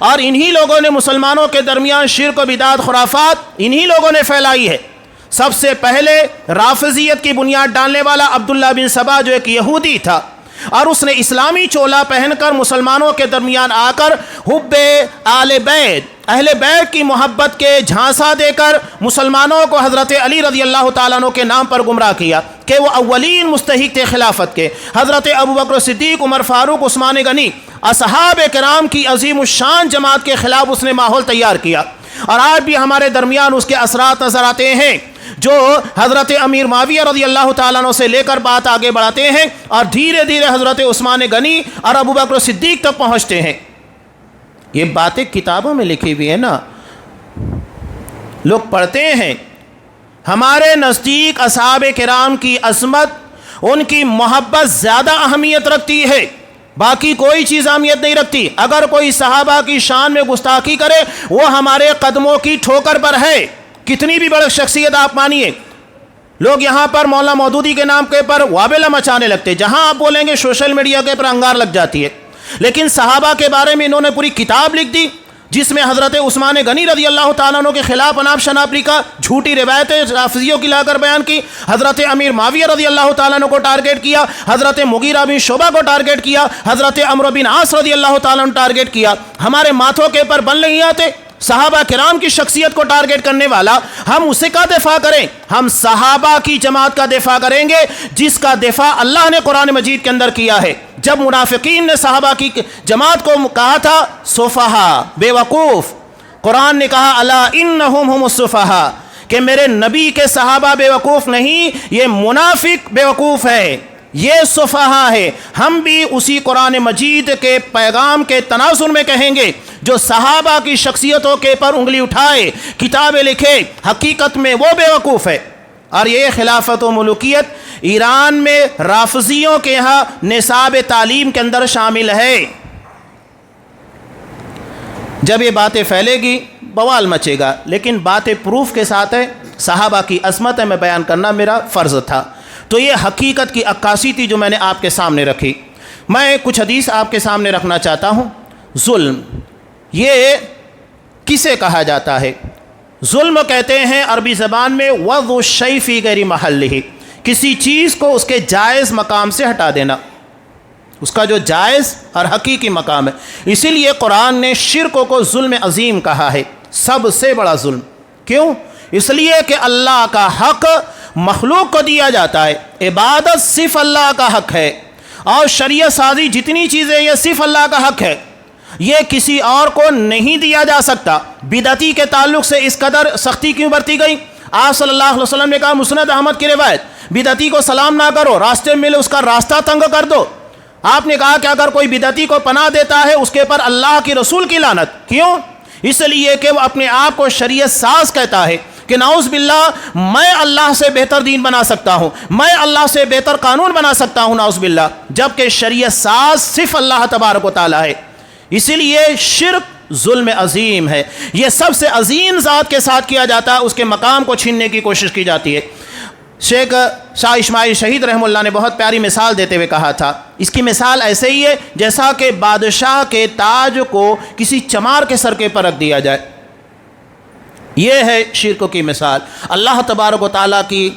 اور انہی لوگوں نے مسلمانوں کے درمیان شرک و بدعت خرافات انہی لوگوں نے پھیلائی ہے. سب سے پہلے رافضیت کی بنیاد ڈالنے والا عبداللہ بن سبا جو ایک یہودی تھا, اور اس نے اسلامی چولا پہن کر مسلمانوں کے درمیان آ کر حب آل بیت, اہل بیت کی محبت کے جھانسا دے کر مسلمانوں کو حضرت علی رضی اللہ تعالیٰ عنہ کے نام پر گمراہ کیا کہ وہ اولین مستحق تھے خلافت کے. حضرت ابوبکر صدیق, عمر فاروق, عثمان غنی, اصحاب کرام کی عظیم الشان جماعت کے خلاف اس نے ماحول تیار کیا. اور آج بھی ہمارے درمیان اس کے اثرات نظر آتے ہیں, جو حضرت امیر معاویہ رضی اللہ تعالیٰ عنہ سے لے کر بات آگے بڑھاتے ہیں, اور دھیرے دھیرے حضرت عثمان غنی اور ابوبکر صدیق تک پہنچتے ہیں. یہ باتیں کتابوں میں لکھی ہوئی ہیں نا, لوگ پڑھتے ہیں. ہمارے نزدیک اصحاب کرام کی عظمت, ان کی محبت زیادہ اہمیت رکھتی ہے, باقی کوئی چیز اہمیت نہیں رکھتی. اگر کوئی صحابہ کی شان میں گستاخی کرے وہ ہمارے قدموں کی ٹھوکر پر ہے, کتنی بھی بڑی شخصیت آپ مانیے. لوگ یہاں پر مولانا مودودی کے نام کے پر وابلہ مچانے لگتے, جہاں آپ بولیں گے سوشل میڈیا کے پر انگار لگ جاتی ہے. لیکن صحابہ کے بارے میں انہوں نے پوری کتاب لکھ دی, جس میں حضرت عثمان غنی رضی اللہ تعالیٰ عنہ کے خلاف اناپ شناپ لکھا، جھوٹی روایتیں رافضیوں کی لا کر بیان کی، حضرت امیر معاویہ رضی اللہ تعالیٰ عنہ کو ٹارگیٹ کیا، حضرت مغیرہ بن شعبہ کو ٹارگیٹ کیا، حضرت عمرو بن عاص رضی اللہ تعالیٰ عنہ ٹارگیٹ کیا۔ ہمارے ماتھوں کے پر بل نہیں آتے صحابہ کرام کی شخصیت کو ٹارگیٹ کرنے والا، ہم اسے کا دفاع کریں؟ ہم صحابہ کی جماعت کا دفاع کریں گے جس کا دفاع اللہ نے قرآن مجید کے اندر کیا ہے۔ جب منافقین نے صحابہ کی جماعت کو کہا تھا سفہا، بے وقوف، قرآن نے کہا الا انہم ہم السفہا، کہ میرے نبی کے صحابہ بے وقوف نہیں، یہ منافق بے وقوف ہے، یہ سفہا ہے۔ ہم بھی اسی قرآن مجید کے پیغام کے تناظر میں کہیں گے جو صحابہ کی شخصیتوں کے پر انگلی اٹھائے، کتابیں لکھے، حقیقت میں وہ بے وقوف ہے۔ اور یہ خلافت و ملوکیت ایران میں رافضیوں کے ہاں نصاب تعلیم کے اندر شامل ہے۔ جب یہ باتیں پھیلے گی بوال مچے گا، لیکن باتیں پروف کے ساتھ ہے، صحابہ کی عظمت ہے، میں بیان کرنا میرا فرض تھا۔ تو یہ حقیقت کی عکاسی تھی جو میں نے آپ کے سامنے رکھی۔ میں کچھ حدیث آپ کے سامنے رکھنا چاہتا ہوں۔ ظلم یہ کسے کہا جاتا ہے؟ ظلم کہتے ہیں عربی زبان میں وضع الشیء فی غیر محلہ، کسی چیز کو اس کے جائز مقام سے ہٹا دینا، اس کا جو جائز اور حقیقی مقام ہے۔ اسی لیے قرآن نے شرک کو ظلم عظیم کہا ہے، سب سے بڑا ظلم۔ کیوں؟ اس لیے کہ اللہ کا حق مخلوق کو دیا جاتا ہے، عبادت صرف اللہ کا حق ہے، اور شریعت سازی جتنی چیزیں یہ صرف اللہ کا حق ہے، یہ کسی اور کو نہیں دیا جا سکتا۔ بدعتی کے تعلق سے اس قدر سختی کیوں برتی گئی؟ آپ صلی اللہ علیہ وسلم نے کہا، مسند احمد کی روایت، بدعتی کو سلام نہ کرو، راستے میں ملے اس کا راستہ تنگ کر دو۔ آپ نے کہا کہ اگر کوئی بدعتی کو پناہ دیتا ہے اس کے پر اللہ کی رسول کی لعنت۔ کیوں؟ اس لیے کہ وہ اپنے آپ کو شریعت ساز کہتا ہے کہ نعوذ باللہ میں اللہ سے بہتر دین بنا سکتا ہوں، میں اللہ سے بہتر قانون بنا سکتا ہوں، نعوذ باللہ، جبکہ شریعت ساز صرف اللہ تبارک و تعالی ہے۔ اسی لیے شرک ظلم عظیم ہے، یہ سب سے عظیم ذات کے ساتھ کیا جاتا ہے، اس کے مقام کو چھیننے کی کوشش کی جاتی ہے۔ شیخ شاہ اسماعیل شہید رحمہ اللہ نے بہت پیاری مثال دیتے ہوئے کہا تھا، اس کی مثال ایسے ہی ہے جیسا کہ بادشاہ کے تاج کو کسی چمار کے سر کے پر رکھ دیا جائے۔ یہ ہے شرک کی مثال۔ اللہ تبارک و تعالیٰ کی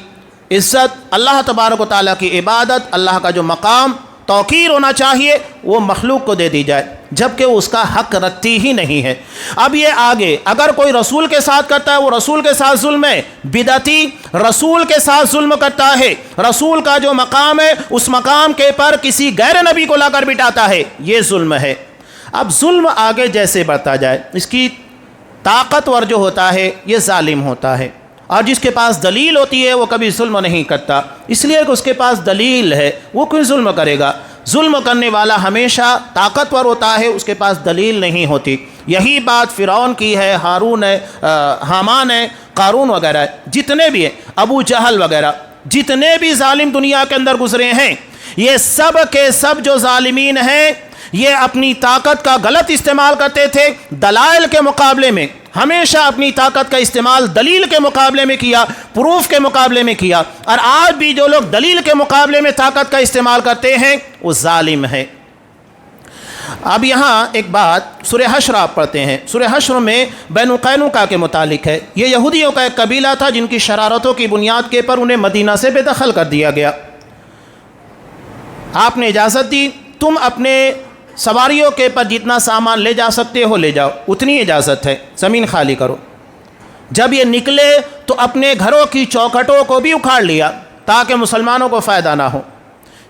عزت، اللہ تبارک و تعالیٰ کی عبادت، اللہ کا جو مقام توقیر ہونا چاہیے وہ مخلوق کو دے دی جائے، جبکہ وہ اس کا حق رکھتی ہی نہیں ہے۔ اب یہ آگے اگر کوئی رسول کے ساتھ کرتا ہے وہ رسول کے ساتھ ظلم ہے، بدعتی رسول کے ساتھ ظلم کرتا ہے، رسول کا جو مقام ہے اس مقام کے پر کسی غیر نبی کو لا کر بٹھاتا ہے، یہ ظلم ہے۔ اب ظلم آگے جیسے بڑھتا جائے، اس کی طاقتور جو ہوتا ہے یہ ظالم ہوتا ہے، اور جس کے پاس دلیل ہوتی ہے وہ کبھی ظلم نہیں کرتا، اس لیے کہ اس کے پاس دلیل ہے، وہ کوئی ظلم کرے گا۔ ظلم کرنے والا ہمیشہ طاقتور ہوتا ہے، اس کے پاس دلیل نہیں ہوتی۔ یہی بات فرعون کی ہے، ہارون ہے، حامان ہے، قارون وغیرہ ہے، جتنے بھی ہیں، ابو جہل وغیرہ، جتنے بھی ظالم دنیا کے اندر گزرے ہیں، یہ سب کے سب جو ظالمین ہیں یہ اپنی طاقت کا غلط استعمال کرتے تھے، دلائل کے مقابلے میں ہمیشہ اپنی طاقت کا استعمال دلیل کے مقابلے میں کیا، پروف کے مقابلے میں کیا، اور آج بھی جو لوگ دلیل کے مقابلے میں طاقت کا استعمال کرتے ہیں وہ ظالم ہے۔ اب یہاں ایک بات سورہ حشر آپ پڑھتے ہیں، سورہ حشر میں بنو قینقاع کے متعلق ہے۔ یہ یہودیوں کا ایک قبیلہ تھا جن کی شرارتوں کی بنیاد کے پر انہیں مدینہ سے بے دخل کر دیا گیا۔ آپ نے اجازت دی، تم اپنے سواریوں کے پر جتنا سامان لے جا سکتے ہو لے جاؤ، اتنی اجازت ہے، زمین خالی کرو۔ جب یہ نکلے تو اپنے گھروں کی چوکھٹوں کو بھی اکھاڑ لیا تاکہ مسلمانوں کو فائدہ نہ ہو۔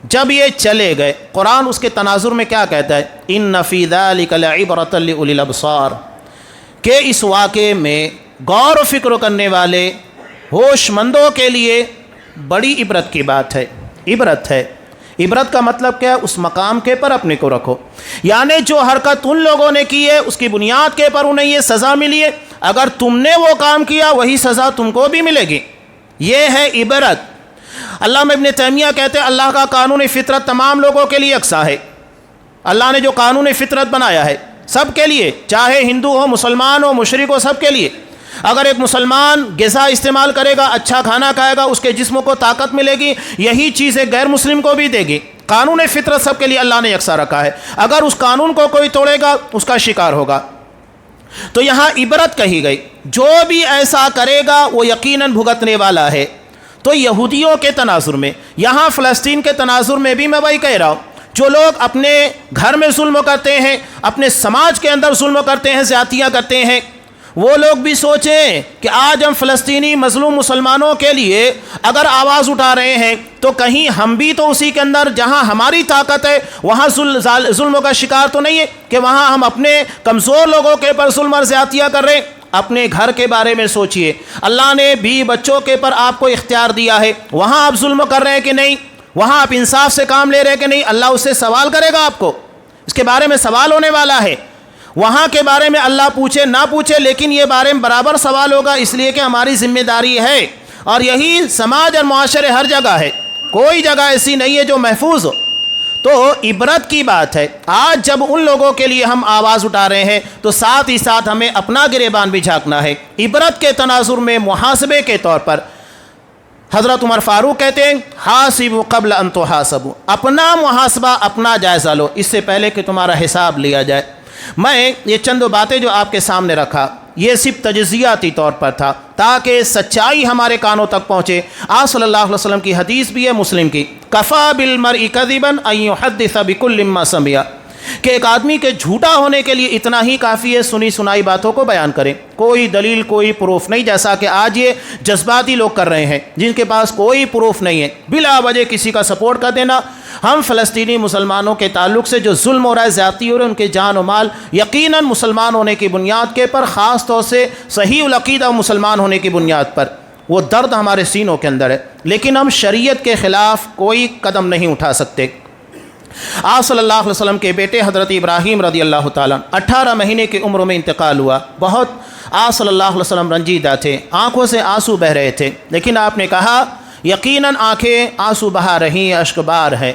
جب یہ چلے گئے، قرآن اس کے تناظر میں کیا کہتا ہے؟ ان فی ذلک لعبرۃ لاولی الابصار، کہ اس واقعے میں غور و فکر کرنے والے ہوش مندوں کے لیے بڑی عبرت کی بات ہے۔ عبرت ہے، عبرت کا مطلب کیا ہے؟ اس مقام کے پر اپنے کو رکھو، یعنی جو حرکت ان لوگوں نے کی ہے اس کی بنیاد کے پر انہیں یہ سزا ملی ہے، اگر تم نے وہ کام کیا وہی سزا تم کو بھی ملے گی، یہ ہے عبرت۔ علامہ ابن تیمیہ کہتے ہیں اللہ کا قانون فطرت تمام لوگوں کے لیے یکساں ہے۔ اللہ نے جو قانون فطرت بنایا ہے سب کے لیے، چاہے ہندو ہو، مسلمان ہو، مشرک ہو، سب کے لیے۔ اگر ایک مسلمان غذا استعمال کرے گا، اچھا کھانا کھائے گا، اس کے جسم کو طاقت ملے گی، یہی چیز ایک غیر مسلم کو بھی دے گی۔ قانون فطرت سب کے لیے اللہ نے یکساں رکھا ہے، اگر اس قانون کو کوئی توڑے گا اس کا شکار ہوگا۔ تو یہاں عبرت کہی گئی، جو بھی ایسا کرے گا وہ یقیناً بھگتنے والا ہے۔ تو یہودیوں کے تناظر میں، یہاں فلسطین کے تناظر میں بھی میں وہی کہہ رہا ہوں، جو لوگ اپنے گھر میں ظلم کرتے ہیں، اپنے سماج کے اندر ظلم کرتے ہیں، زیادتیاں کرتے ہیں، وہ لوگ بھی سوچیں کہ آج ہم فلسطینی مظلوم مسلمانوں کے لیے اگر آواز اٹھا رہے ہیں تو کہیں ہم بھی تو اسی کے اندر جہاں ہماری طاقت ہے وہاں ظلم کا شکار تو نہیں ہے کہ وہاں ہم اپنے کمزور لوگوں کے پر ظلم اور زیادتیاں کر رہے ہیں۔ اپنے گھر کے بارے میں سوچئے، اللہ نے بھی بچوں کے پر آپ کو اختیار دیا ہے، وہاں آپ ظلم کر رہے ہیں کہ نہیں، وہاں آپ انصاف سے کام لے رہے ہیں کہ نہیں، اللہ اس سے سوال کرے گا، آپ کو اس کے بارے میں سوال ہونے والا ہے۔ وہاں کے بارے میں اللہ پوچھے نہ پوچھے لیکن یہ بارے میں برابر سوال ہوگا، اس لیے کہ ہماری ذمہ داری ہے، اور یہی سماج اور معاشرے ہر جگہ ہے، کوئی جگہ ایسی نہیں ہے جو محفوظ ہو۔ تو عبرت کی بات ہے، آج جب ان لوگوں کے لیے ہم آواز اٹھا رہے ہیں تو ساتھ ہی ساتھ ہمیں اپنا گریبان بھی جھانکنا ہے۔ عبرت کے تناظر میں محاسبے کے طور پر حضرت عمر فاروق کہتے ہیں حاسبوا قبل ان تحاسبوا، اپنا محاسبہ، اپنا جائزہ لو اس سے پہلے کہ تمہارا حساب لیا جائے۔ میں یہ چند باتیں جو آپ کے سامنے رکھا یہ صرف تجزیاتی طور پر تھا تاکہ سچائی ہمارے کانوں تک پہنچے۔ آپ صلی اللہ علیہ وسلم کی حدیث بھی ہے مسلم کی، کفا بالمرء کذبا ان یحدث بکل ما سمع، کہ ایک آدمی کے جھوٹا ہونے کے لیے اتنا ہی کافی ہے سنی سنائی باتوں کو بیان کریں، کوئی دلیل کوئی پروف نہیں، جیسا کہ آج یہ جذباتی لوگ کر رہے ہیں جن کے پاس کوئی پروف نہیں ہے، بلا وجہ کسی کا سپورٹ کر دینا۔ ہم فلسطینی مسلمانوں کے تعلق سے جو ظلم ہو رہا ہے، زیادتی ہو رہا ہے ان کے جان و مال، یقیناً مسلمان ہونے کی بنیاد کے پر، خاص طور سے صحیح العقیدہ مسلمان ہونے کی بنیاد پر، وہ درد ہمارے سینوں کے اندر ہے، لیکن ہم شریعت کے خلاف کوئی قدم نہیں اٹھا سکتے۔ آپ صلی اللہ علیہ وسلم کے بیٹے حضرت ابراہیم رضی اللہ تعالیٰ 18 مہینے کی عمر میں انتقال ہوا، بہت آپ صلی اللہ علیہ وسلم رنجیدہ تھے، آنکھوں سے آنسو بہ رہے تھے، لیکن آپ نے کہا یقیناً آنکھیں آنسو بہا رہی، اشک بار ہے،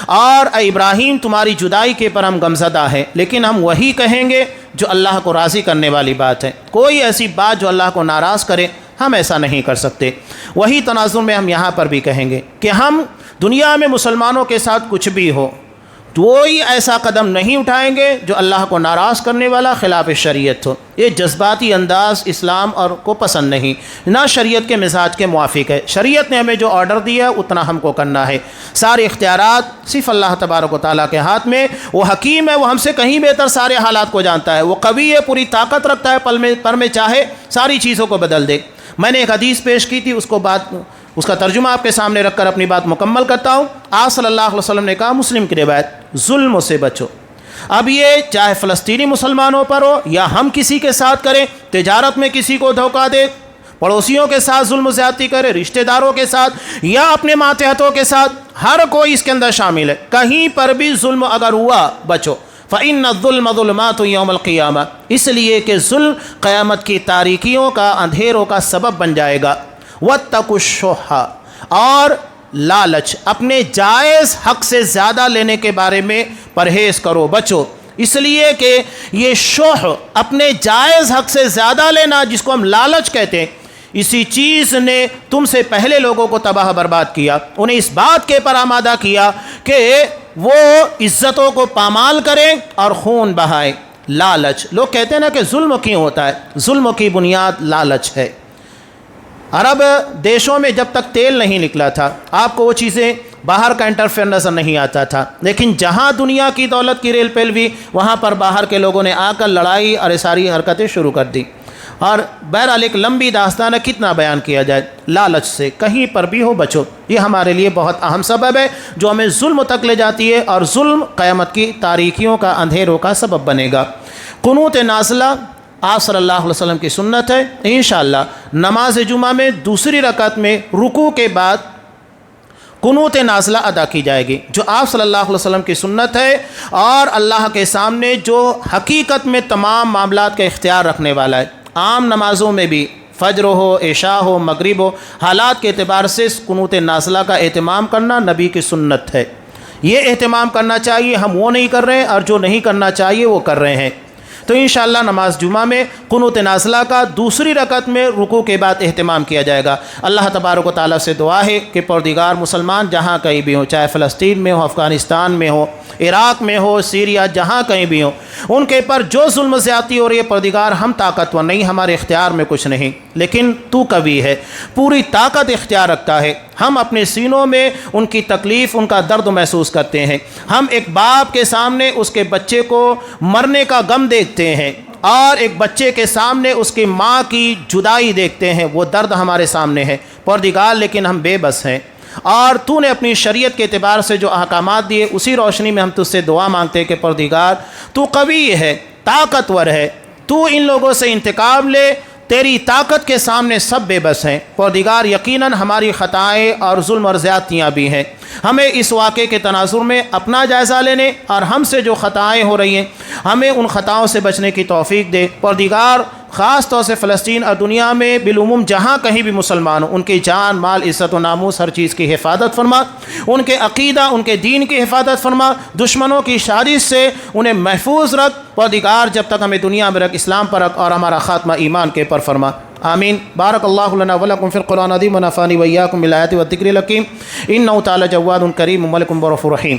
اور اے ابراہیم تمہاری جدائی کے پر ہم غمزدہ ہیں، لیکن ہم وہی کہیں گے جو اللہ کو راضی کرنے والی بات ہے، کوئی ایسی بات جو اللہ کو ناراض کرے ہم ایسا نہیں کر سکتے۔ وہی تناظر میں ہم یہاں پر بھی کہیں گے کہ ہم دنیا میں مسلمانوں کے ساتھ کچھ بھی ہو کوئی ایسا قدم نہیں اٹھائیں گے جو اللہ کو ناراض کرنے والا، خلاف شریعت ہو۔ یہ جذباتی انداز اسلام اور کو پسند نہیں، نہ شریعت کے مزاج کے موافق ہے۔ شریعت نے ہمیں جو آرڈر دیا ہے اتنا ہم کو کرنا ہے، سارے اختیارات صرف اللہ تبارک و تعالیٰ کے ہاتھ میں، وہ حکیم ہے، وہ ہم سے کہیں بہتر سارے حالات کو جانتا ہے، وہ قوی ہے، پوری طاقت رکھتا ہے، پر میں چاہے ساری چیزوں کو بدل دے۔ میں نے ایک حدیث پیش کی تھی، اس کا ترجمہ آپ کے سامنے رکھ کر اپنی بات مکمل کرتا ہوں۔ آپ صلی اللہ علیہ وسلم نے کہا، مسلم کی روایت، ظلم سے بچو۔ اب یہ چاہے فلسطینی مسلمانوں پر ہو یا ہم کسی کے ساتھ کریں، تجارت میں کسی کو دھوکہ دے، پڑوسیوں کے ساتھ ظلم و زیادتی کرے، رشتہ داروں کے ساتھ یا اپنے ماتحتوں کے ساتھ، ہر کوئی اس کے اندر شامل ہے، کہیں پر بھی ظلم اگر ہوا بچو۔ فَإِنَّ الظُّلْمَ ظُلُمَاتٌ يَوْمَ الْقِيَامَةِ، اس لیے کہ ظلم قیامت کی تاریکیوں کا، اندھیروں کا سبب بن جائے گا۔ وَاتَّقُوا الشُّحَّ، اور لالچ، اپنے جائز حق سے زیادہ لینے کے بارے میں پرہیز کرو، بچو، اس لیے کہ یہ شح، اپنے جائز حق سے زیادہ لینا جس کو ہم لالچ کہتے ہیں، اسی چیز نے تم سے پہلے لوگوں کو تباہ برباد کیا، انہیں اس بات کے پر آمادہ کیا کہ وہ عزتوں کو پامال کریں اور خون بہائیں۔ لالچ، لوگ کہتے ہیں نا کہ ظلم کیوں ہوتا ہے، ظلم کی بنیاد لالچ ہے۔ عرب دیشوں میں جب تک تیل نہیں نکلا تھا آپ کو وہ چیزیں باہر کا انٹرفیئر نظر نہیں آتا تھا، لیکن جہاں دنیا کی دولت کی ریل پیل ہوئی وہاں پر باہر کے لوگوں نے آ کر لڑائی اور ساری حرکتیں شروع کر دی، اور بہرحال ایک لمبی داستان ہے، کتنا بیان کیا جائے۔ لالچ سے کہیں پر بھی ہو بچو، یہ ہمارے لیے بہت اہم سبب ہے جو ہمیں ظلم تک لے جاتی ہے، اور ظلم قیامت کی تاریکیوں کا، اندھیروں کا سبب بنے گا۔ قنوت نازلہ آپ صلی اللہ علیہ وسلم کی سنت ہے، انشاءاللہ نماز جمعہ میں دوسری رکعت میں رکوع کے بعد قنوت نازلہ ادا کی جائے گی، جو آپ صلی اللہ علیہ وسلم کی سنت ہے، اور اللہ کے سامنے جو حقیقت میں تمام معاملات کا اختیار رکھنے والا ہے۔ عام نمازوں میں بھی فجر ہو، عشاء ہو، مغرب ہو، حالات کے اعتبار سے قنوت نازلہ کا اہتمام کرنا نبی کی سنت ہے، یہ اہتمام کرنا چاہیے، ہم وہ نہیں کر رہے ہیں اور جو نہیں کرنا چاہیے وہ کر رہے ہیں۔ تو انشاءاللہ نماز جمعہ میں قنوت نازلہ کا دوسری رکعت میں رکوع کے بعد اہتمام کیا جائے گا۔ اللہ تبارک و تعالیٰ سے دعا ہے کہ پروردگار مسلمان جہاں کہیں بھی ہوں، چاہے فلسطین میں ہو، افغانستان میں ہو، عراق میں ہو، سیریا، جہاں کہیں بھی ہوں، ان کے پر جو ظلم زیادتی ہو رہی ہے، پروردگار ہم طاقتور نہیں، ہمارے اختیار میں کچھ نہیں، لیکن تو قوی ہے، پوری طاقت اختیار رکھتا ہے۔ ہم اپنے سینوں میں ان کی تکلیف، ان کا درد محسوس کرتے ہیں۔ ہم ایک باپ کے سامنے اس کے بچے کو مرنے کا غم دیکھتے ہیں، اور ایک بچے کے سامنے اس کی ماں کی جدائی دیکھتے ہیں، وہ درد ہمارے سامنے ہے پروردگار، لیکن ہم بے بس ہیں۔ اور تو نے اپنی شریعت کے اعتبار سے جو احکامات دیے، اسی روشنی میں ہم تجھ سے دعا مانگتے ہیں کہ پروردگار تو قوی ہے، طاقتور ہے، تو ان لوگوں سے انتقام لے، تیری طاقت کے سامنے سب بے بس ہیں۔ پروردگار یقیناً ہماری خطائیں اور ظلم اور زیادتیاں بھی ہیں، ہمیں اس واقعے کے تناظر میں اپنا جائزہ لینے اور ہم سے جو خطائیں ہو رہی ہیں ہمیں ان خطاؤں سے بچنے کی توفیق دے۔ پروردگار خاص طور سے فلسطین اور دنیا میں بالعموم جہاں کہیں بھی مسلمان ہوں، ان کی جان، مال، عزت و ناموس ہر چیز کی حفاظت فرما، ان کے عقیدہ، ان کے دین کی حفاظت فرما، دشمنوں کی سازش سے انہیں محفوظ رکھ پروردگار، جب تک ہمیں دنیا میں رکھ، اسلام پر رکھ، اور ہمارا خاتمہ ایمان کے پر فرما، آمین۔ بارک اللہ لنا ولکم فی القرآن العظیم ونفعنی وإیاکم بالآیات والذکر الحکیم، انہ تعالی جواد کریم ملک غفور رحیم۔